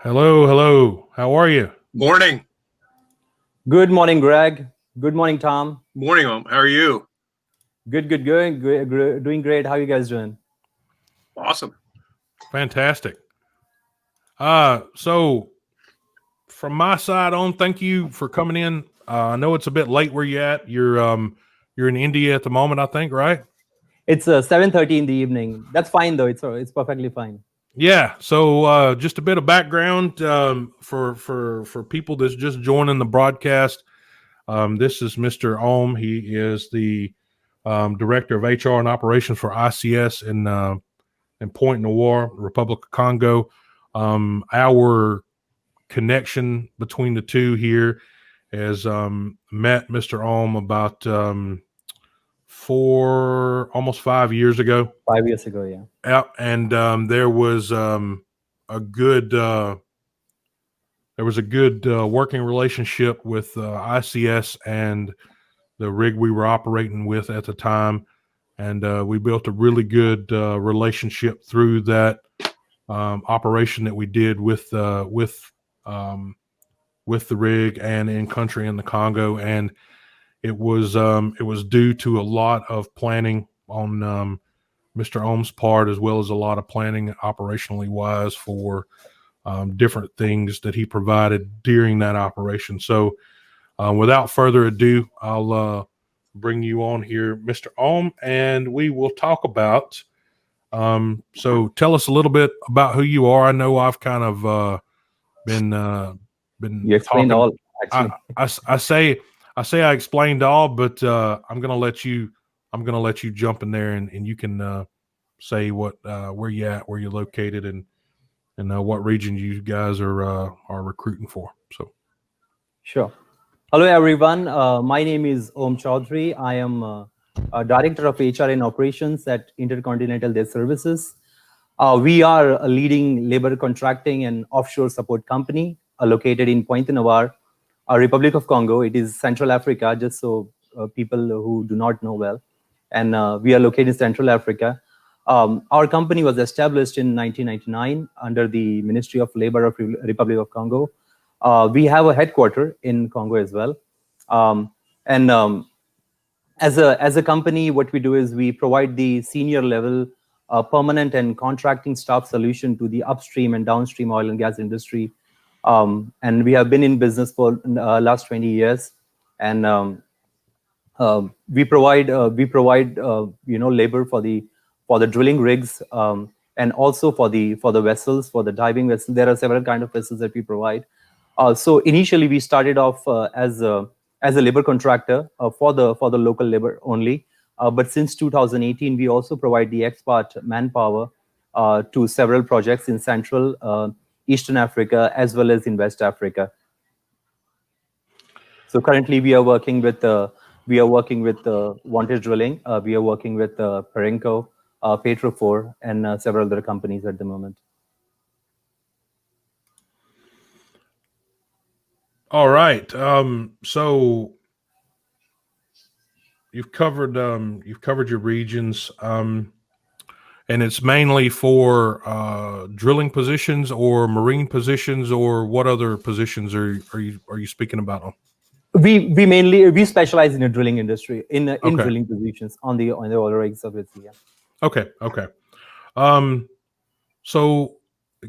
Hello, hello. How are you? Morning. Good morning, Greg. Good morning, Tom. Morning, How are you? Good. Doing great. How you guys doing? Awesome. Fantastic. So from my side on, thank you for coming in. I know it's a bit late where you at. You're in India at the moment, I think, right? It's 7:30 in the evening. That's fine though. It's perfectly fine. Yeah. So just a bit of background for people that's just joining the broadcast. This is Mr. Ohm. He is the director of HR and operations for ICS in Pointe Noire, Republic of Congo. Our connection between the two here has met Mr. Ohm about almost 5 years ago. 5 years ago, yeah. Yeah, and there was a good working relationship with ICS and the rig we were operating with at the time, and we built a really good relationship through that operation that we did with the rig and in country in the Congo, and it was due to a lot of planning on Mr. Ohm's part, as well as a lot of planning operationally wise for different things that he provided during that operation. So without further ado, I'll bring you on here, Mr. Ohm, and we will talk about so tell us a little bit about who you are. I know I've kind of been You explained talking. all, actually. I say I explained all, but I'm gonna let you jump in there and you can say what where you at, where you're located, and what region you guys are recruiting for. So Sure. Hello, everyone. My name is Om Choudhary. I am a director of HR and operations at Intercontinental Des Services. We are a leading labor contracting and offshore support company located in Pointe Noire, Republic of Congo. It is Central Africa, just so people who do not know well. And we are located in Central Africa. Our company was established in 1999 under the Ministry of Labor of Republic of Congo. We have a headquarter in Congo as well. As a company, what we do is we provide the senior level permanent and contracting staff solution to the upstream and downstream oil and gas industry. And we have been in business for last 20 years. And we provide labor for the drilling rigs, and also for the vessels, for the diving vessels. There are several kind of vessels that we provide. So initially we started off as a labor contractor for the local labor only. But since 2018, we also provide the expat manpower to several projects in Central, Eastern Africa, as well as in West Africa. So currently we are working with Wanted Drilling. We are working with Perenco, Petrofor, and several other companies at the moment. all right. So you've covered your regions, and it's mainly for drilling positions or marine positions, or what other positions are you speaking about? We specialize in the drilling industry, in Okay. drilling positions on the oil rigs of it. Yeah. Okay. So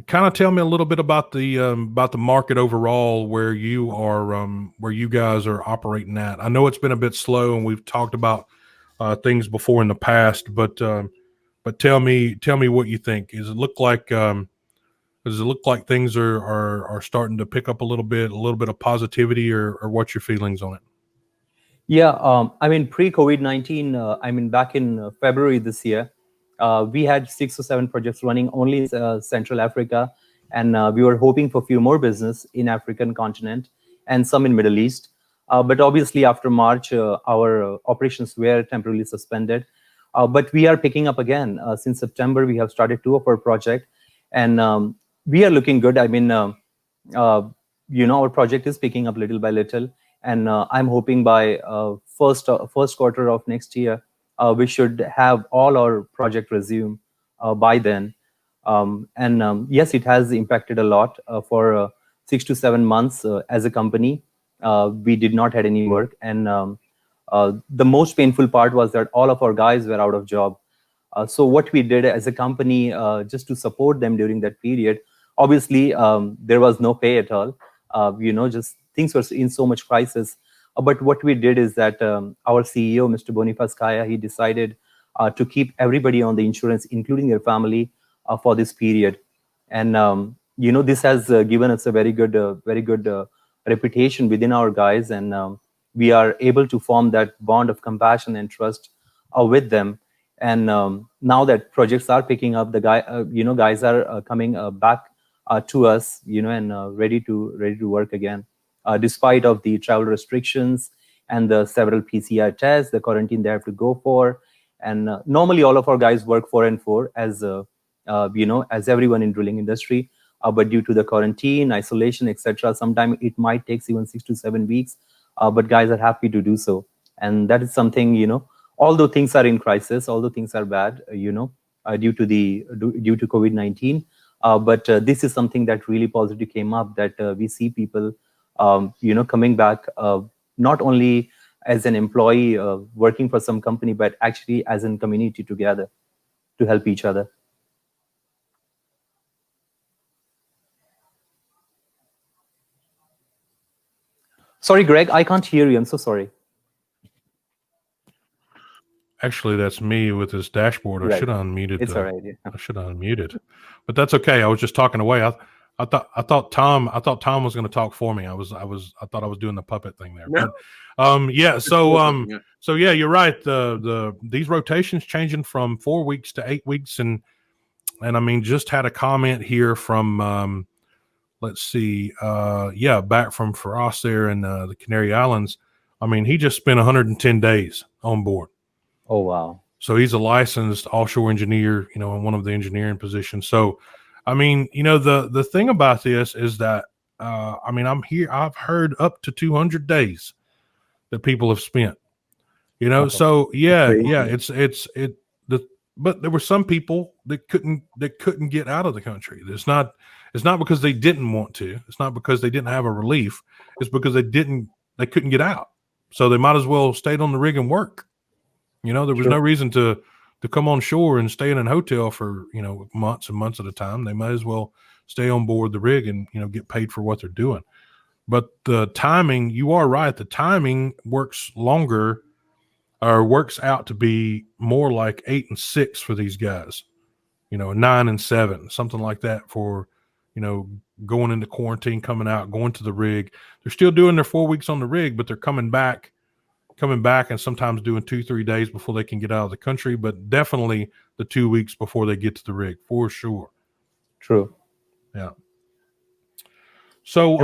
kind of tell me a little bit about the market overall, where you are, where you guys are operating at. I know it's been a bit slow, and we've talked about things before in the past, but tell me what you think. Does it look like things are starting to pick up a little bit of positivity, or what's your feelings on it? Yeah, I mean, pre-COVID-19, back in February this year, we had 6 or 7 projects running only in Central Africa, and we were hoping for a few more business in African continent and some in Middle East. But obviously, after March, our operations were temporarily suspended. But we are picking up again. Since September, we have started 2 of our projects, and we are looking good. Our project is picking up little by little. And I'm hoping by first quarter of next year, we should have all our project resume by then. Yes, it has impacted a lot. For 6 to 7 months as a company, we did not had any work. And the most painful part was that all of our guys were out of job. So what we did as a company, just to support them during that period, obviously there was no pay at all. Just things were in so much crisis. But what we did is that our CEO, Mr. Boniface Kaya, he decided to keep everybody on the insurance, including their family, for this period. And this has given us a very good reputation within our guys, and we are able to form that bond of compassion and trust with them. And now that projects are picking up, the guys are coming back to us, and ready to work again, despite of the travel restrictions and the several PCI tests, the quarantine they have to go for. And normally all of our guys work 4 and 4 as as everyone in drilling industry. But due to the quarantine, isolation, etc., sometimes it might take even 6 to 7 weeks. But guys are happy to do so, and that is something, although things are in crisis, although things are bad, due to COVID-19. But this is something that really positive came up, that we see people, coming back, not only as an employee working for some company, but actually as a community together to help each other. Sorry, Greg, I can't hear you. I'm so sorry. Actually, that's me with this dashboard. I should have unmuted. It's all right. Yeah. I should have unmuted, but that's okay. I was just talking away. I thought Tom was going to talk for me. I thought I was doing the puppet thing there. No. But, yeah. So yeah, you're right. These rotations changing from 4 weeks to 8 weeks, and I mean, just had a comment here from let's see, back from Faraz there in the Canary Islands. I mean, he just spent 110 days on board. Oh, wow. So he's a licensed offshore engineer, in one of the engineering positions. So, I mean, the thing about this is that, I mean, I've heard up to 200 days that people have spent, so but there were some people that couldn't get out of the country. It's not because they didn't want to. It's not because they didn't have a relief. It's because they couldn't get out. So they might as well stayed on the rig and work. There was no reason to come on shore and stay in a hotel for, months and months at a time. They might as well stay on board the rig and, get paid for what they're doing. But the timing, you are right. The timing works out to be more like 8 and 6 for these guys, 9 and 7, something like that for, going into quarantine, coming out, going to the rig. They're still doing their 4 weeks on the rig, but they're coming back and sometimes doing 2-3 days before they can get out of the country, but definitely the 2 weeks before they get to the rig, for sure. True. Yeah. So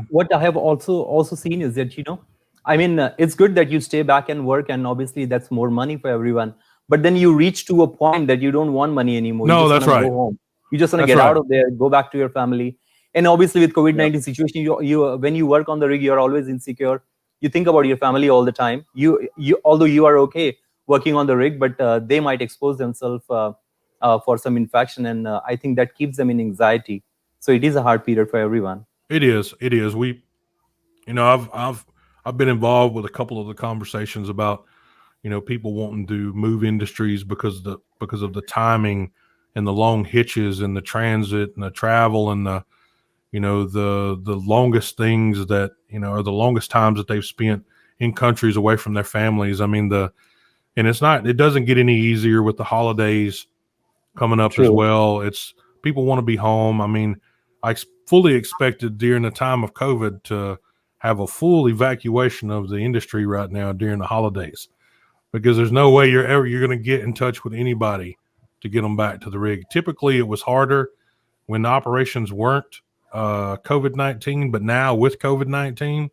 what I have also seen is that, I mean, it's good that you stay back and work, and obviously that's more money for everyone. But then you reach to a point that you don't want money anymore. No, that's right. Go home. You just want to get out of there, go back to your family. And obviously with COVID-19 situation, you when you work on the rig, you're always insecure. You think about your family all the time. You although you are okay working on the rig, but they might expose themselves for some infection, and I think that keeps them in anxiety. So it is a hard period for everyone. It is. We, I've been involved with a couple of the conversations about, people wanting to move industries because of the timing and the long hitches and the transit and the travel and the longest things that, or the longest times that they've spent in countries away from their families. I mean, it doesn't get any easier with the holidays coming up as well. People want to be home. I mean, I fully expected during the time of COVID to have a full evacuation of the industry right now during the holidays, because there's no way you're going to get in touch with anybody to get them back to the rig. Typically it was harder when the operations weren't COVID-19, but now with COVID-19,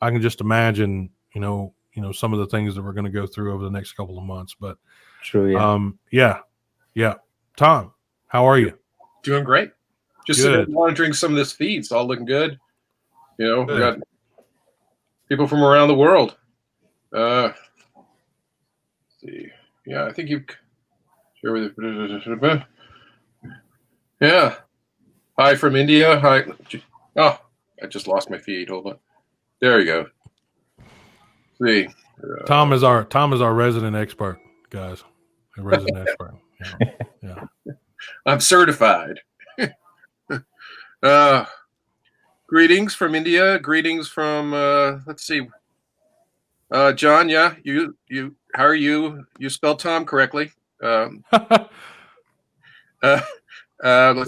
I can just imagine, some of the things that we're going to go through over the next couple of months. But yeah. Tom, how are you? Doing great. Just monitoring some of this feed. It's all looking good. We got people from around the world. Let's see. Yeah, I think you share with Yeah. Hi from India. Hi. Oh, I just lost my feed. Hold on. There you go. See. Tom is our resident expert, guys. A resident expert. Yeah. I'm certified. Greetings from India. Greetings from let's see. John, yeah, you how are you? You spelled Tom correctly. Let's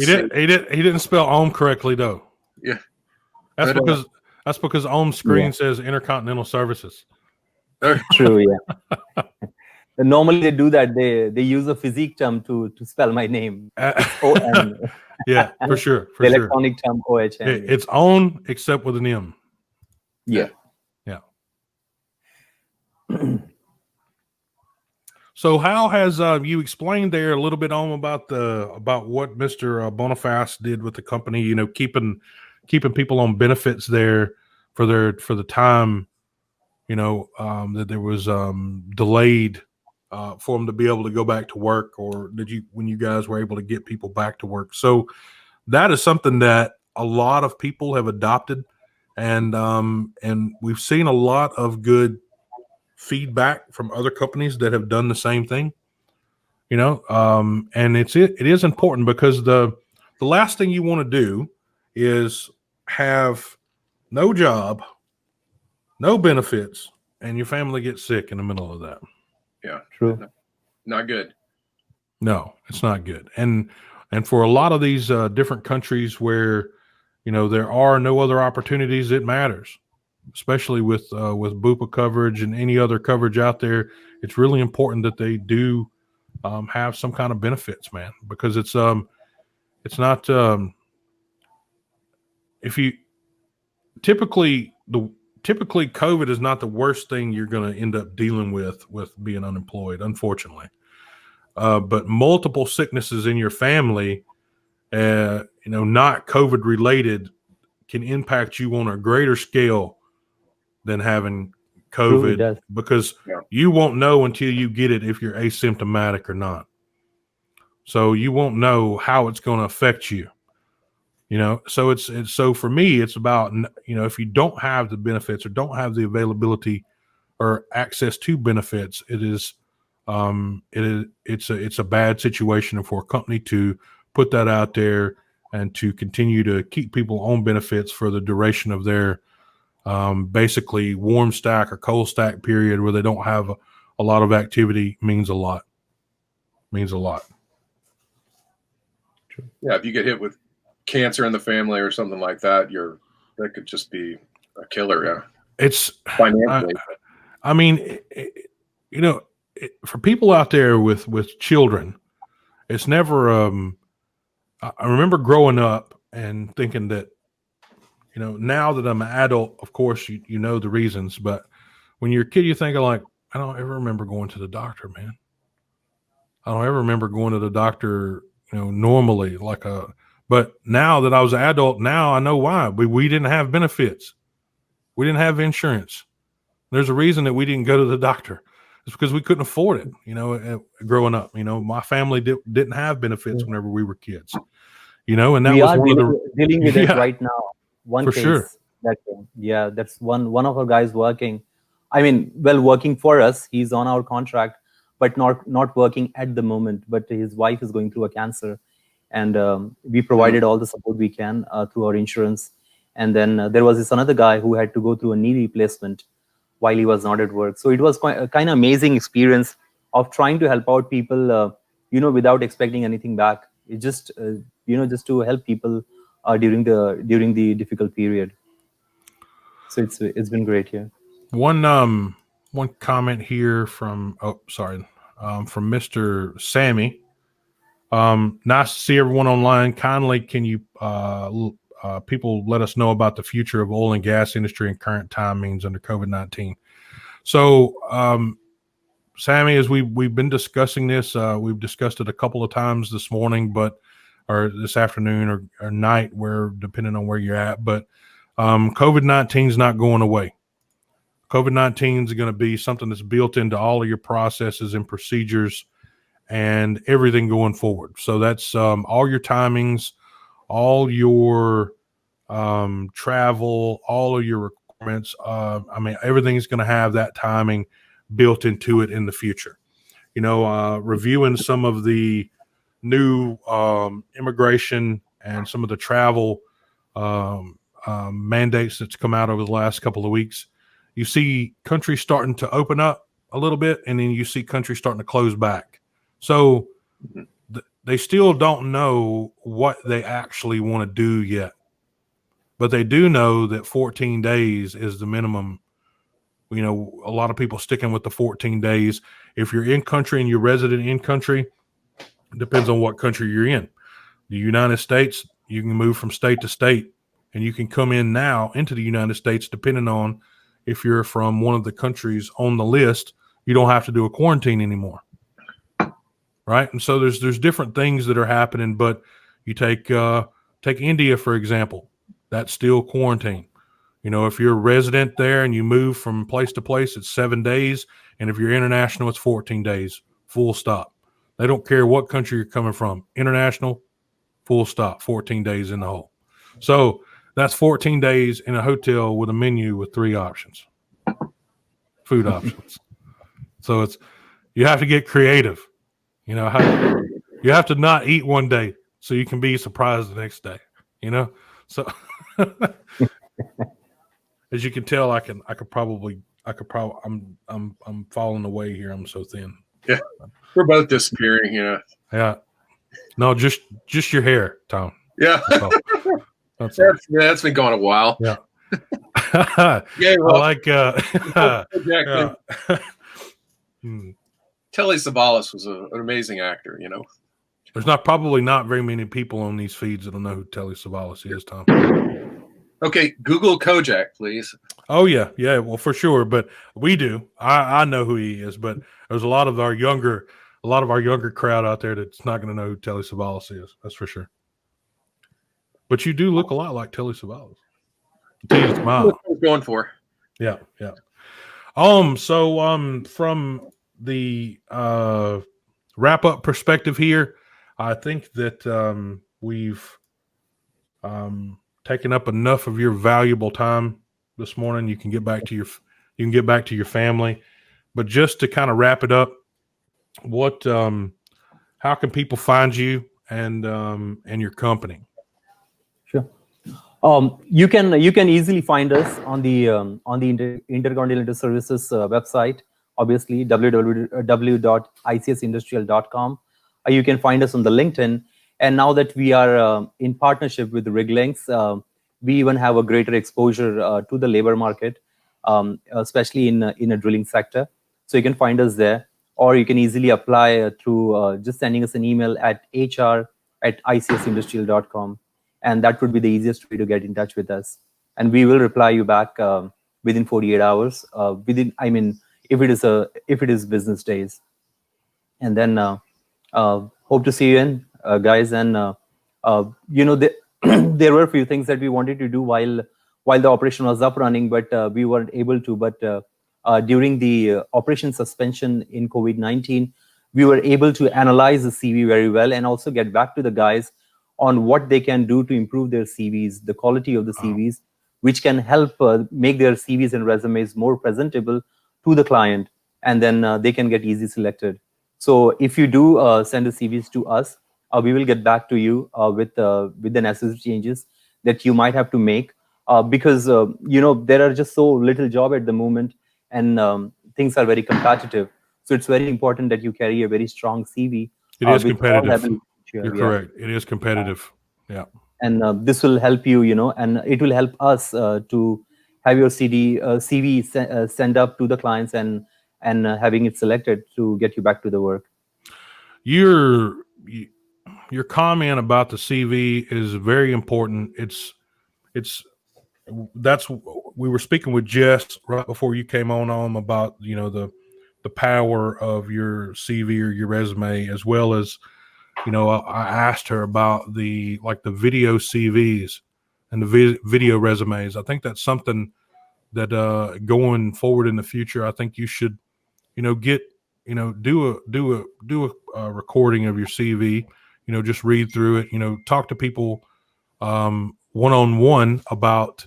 see. He didn't spell Ohm correctly though. Yeah. That's But, because Ohm's screen says Intercontinental Services. True, yeah. Normally they do that. They use a physique term to spell my name. It's O-N. Yeah, for sure. The electronic term O-H-M. It's on except with an M. Yeah. Yeah. So how has you explained there a little bit on about what Mr. Boniface did with the company, you know, keeping people on benefits there for the time, you know, that there was delayed for them to be able to go back to work, or when you guys were able to get people back to work. So that is something that a lot of people have adopted, and we've seen a lot of good feedback from other companies that have done the same thing, you know, and it is important, because the last thing you want to do is have no job, no benefits, and your family gets sick in the middle of that. Yeah, true. Not good. No, it's not good. And for a lot of these different countries where, you know, there are no other opportunities, it matters, especially with BUPA coverage and any other coverage out there. It's really important that they do have some kind of benefits, man, because it's not if you typically COVID is not the worst thing you're going to end up dealing with being unemployed, unfortunately. But multiple sicknesses in your family, you know, not COVID related, can impact you on a greater scale than having COVID, because you won't know until you get it if you're asymptomatic or not. So you won't know how it's going to affect you. You know, so it's so for me, it's about, you know, if you don't have the benefits or don't have the availability or access to benefits, it's a bad situation for a company to put that out there and to continue to keep people on benefits for the duration of their basically warm stack or cold stack period, where they don't have a lot of activity. Means a lot. Yeah, if you get hit with cancer in the family or something like that, that could just be a killer. Yeah, it's financially. I mean, you know, for people out there with children, it's never. I remember growing up and thinking that, you know, now that I'm an adult, of course, you know the reasons, but when you're a kid, you think like, I don't ever remember going to the doctor, man. I don't ever remember going to the doctor, you know, normally but now that I was an adult, now I know why. We didn't have benefits. We didn't have insurance. There's a reason that we didn't go to the doctor. It's because we couldn't afford it, you know, growing up. You know, my family didn't have benefits whenever we were kids, you know, and that was one of the dealing with it right now. One for case sure. That's one of our guys working. I mean, well, working for us. He's on our contract, but not working at the moment. But his wife is going through a cancer, and we provided all the support we can through our insurance. And then there was this another guy who had to go through a knee replacement while he was not at work. So it was quite a kind of amazing experience of trying to help out people, you know, without expecting anything back. It just, you know, just to help people during the difficult period. So it's been great here. One comment here from from Mr. Sammy. Nice to see everyone online. Kindly, can you people let us know about the future of oil and gas industry and current timings under COVID-19? So, Sammy, as we've been discussing this, we've discussed it a couple of times this morning, or this afternoon or night, where depending on where you're at. But COVID-19 is not going away. COVID-19 is going to be something that's built into all of your processes and procedures and everything going forward. So that's all your timings, all your travel, all of your requirements. I mean, everything's going to have that timing built into it in the future. You know, reviewing some of the new immigration and some of the travel mandates that's come out over the last couple of weeks, you see countries starting to open up a little bit, and then you see countries starting to close back. So they still don't know what they actually want to do yet, but they do know that 14 days is the minimum. You know, a lot of people sticking with the 14 days. If you're in country and you're resident in country, it depends on what country you're in. The United States, you can move from state to state, and you can come in now into the United States depending on if you're from one of the countries on the list. You don't have to do a quarantine anymore, right? And so there's different things that are happening. But you take India, for example, that's still quarantine. You know, if you're a resident there and you move from place to place, it's 7 days, and if you're international, it's 14 days, full stop. They don't care what country you're coming from. International, full stop, 14 days in the hole. So that's 14 days in a hotel with a menu with 3 options, food options. So you have to get creative. You know, you have to not eat one day so you can be surprised the next day. You know, so as you can tell, I'm falling away here. I'm so thin. Yeah, we're both disappearing. You know. Yeah. No, just your hair, Tom. Yeah. That's all. That's been going a while. Yeah. Yeah. Well, I like exactly. Telly Savalas was an amazing actor. You know. There's probably not very many people on these feeds that'll know who Telly Savalas is, Tom. Okay, Google Kojak, please. Oh yeah, well for sure. But we do. I know who he is, but there's a lot of our younger crowd out there that's not going to know who Telly Savalas is. That's for sure. But you do look a lot like Telly Savalas. Until you smile. What I was going for. Yeah. So from the wrap up perspective here, I think that we've taken up enough of your valuable time this morning. You can get back to your family. But just to kind of wrap it up, how can people find you and your company? Sure. You can easily find us on the Intercontinental Des Services website, obviously www.icsindustrial.com. You can find us on the LinkedIn, and now that we are in partnership with Rig Links, we even have a greater exposure to the labor market, especially in a drilling sector. So you can find us there, or you can easily apply through just sending us an email at hr@icsindustrial.com. And that would be the easiest way to get in touch with us. And we will reply you back within 48 hours. If it is business days. And then hope to see you in, guys. And there were a few things that we wanted to do while the operation was up running, but we weren't able to. But during the operation suspension in COVID-19, we were able to analyze the CV very well and also get back to the guys on what they can do to improve their CVs, the quality of the CVs, which can help make their CVs and resumes more presentable to the client, and then they can get easily selected. So if you do send the CVs to us, we will get back to you with the necessary changes that you might have to make, because there are just so little job at the moment, and things are very competitive. So it's very important that you carry a very strong CV. It is competitive. You're correct. It is competitive. Yeah. And this will help you, and it will help us to have your CV send up to the clients and having it selected to get you back to the work. Your comment about the CV is very important. We were speaking with Jess right before you came on about the power of your CV or your resume, as well as I asked her about the video CVs and the video resumes. I think that's something that going forward in the future, I think you should, get do a recording of your CV. Just read through it. Talk to people one-on-one about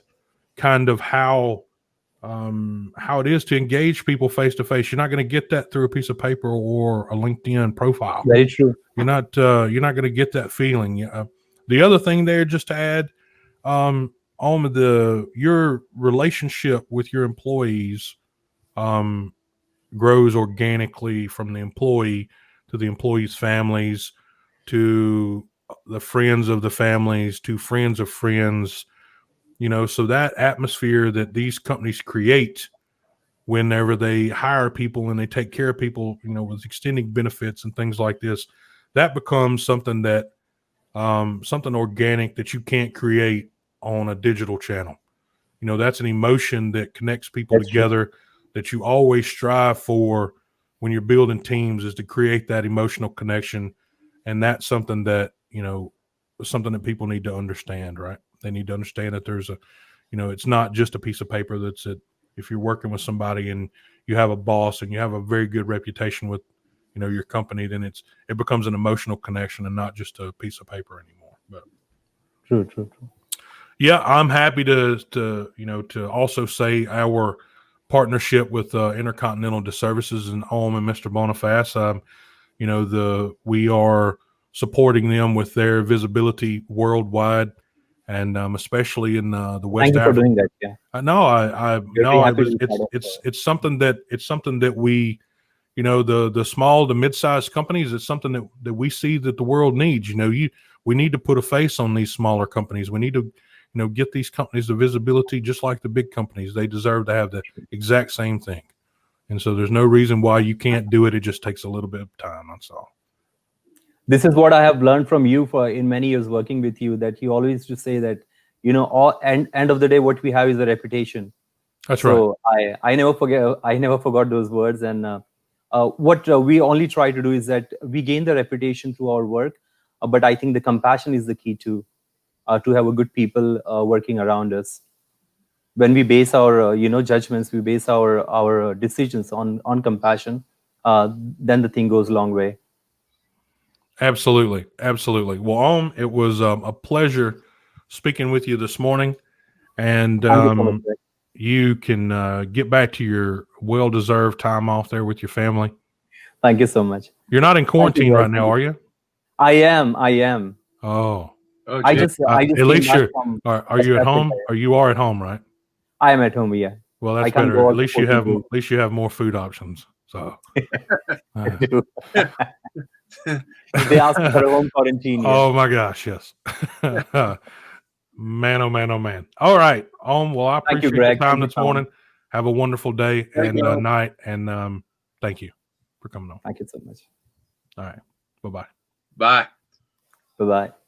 kind of how it is to engage people face to face. You're not going to get that through a piece of paper or a LinkedIn profile. Very true. You're not going to get that feeling. The other thing there, just to add, on your relationship with your employees grows organically from the employee to the employees' families to the friends of the families to friends of friends. So that atmosphere that these companies create whenever they hire people and they take care of people, with extending benefits and things like this, that becomes something that something organic that you can't create on a digital channel. That's an emotion that connects people together, that you always strive for when you're building teams, is to create that emotional connection. And that's something that, something that people need to understand, right? They need to understand that there's it's not just a piece of paper that's it. If you're working with somebody and you have a boss and you have a very good reputation with, your company, then it becomes an emotional connection and not just a piece of paper anymore. But True. yeah, I'm happy to also say our partnership with Intercontinental Des Services and Om and Mr. Boniface. We are supporting them with their visibility worldwide, and especially in the West Thank you Africa. for doing that. Yeah. It's something that we, the small to mid-sized companies, it's something that we see that the world needs. We need to put a face on these smaller companies. We need to, get these companies the visibility just like the big companies. They deserve to have the exact same thing. And so there's no reason why you can't do it. It just takes a little bit of time. That's all. This is what I have learned from you in many years working with you, that you always just say that, end of the day, what we have is a reputation. That's right. So I never forgot those words. And what we only try to do is that we gain the reputation through our work. But I think the compassion is the key to have a good people working around us. When we base our judgments, we base our decisions on compassion, then the thing goes a long way. Absolutely. Well, it was a pleasure speaking with you this morning, and you can get back to your well-deserved time off there with your family. Thank you so much. You're not in quarantine right now, are you? I am. Oh, I just at least came back you're. Are you at home? Or you are at home, right? I am at home. Yeah. Well, that's better. At least you have more food options. So. They asked for a home quarantine. Yeah. Oh my gosh, yes. Man, oh man. All right. Well, I appreciate your time this morning. Have a wonderful day and night. And thank you for coming on. Thank you so much. All right. Bye-bye. Bye. Bye-bye.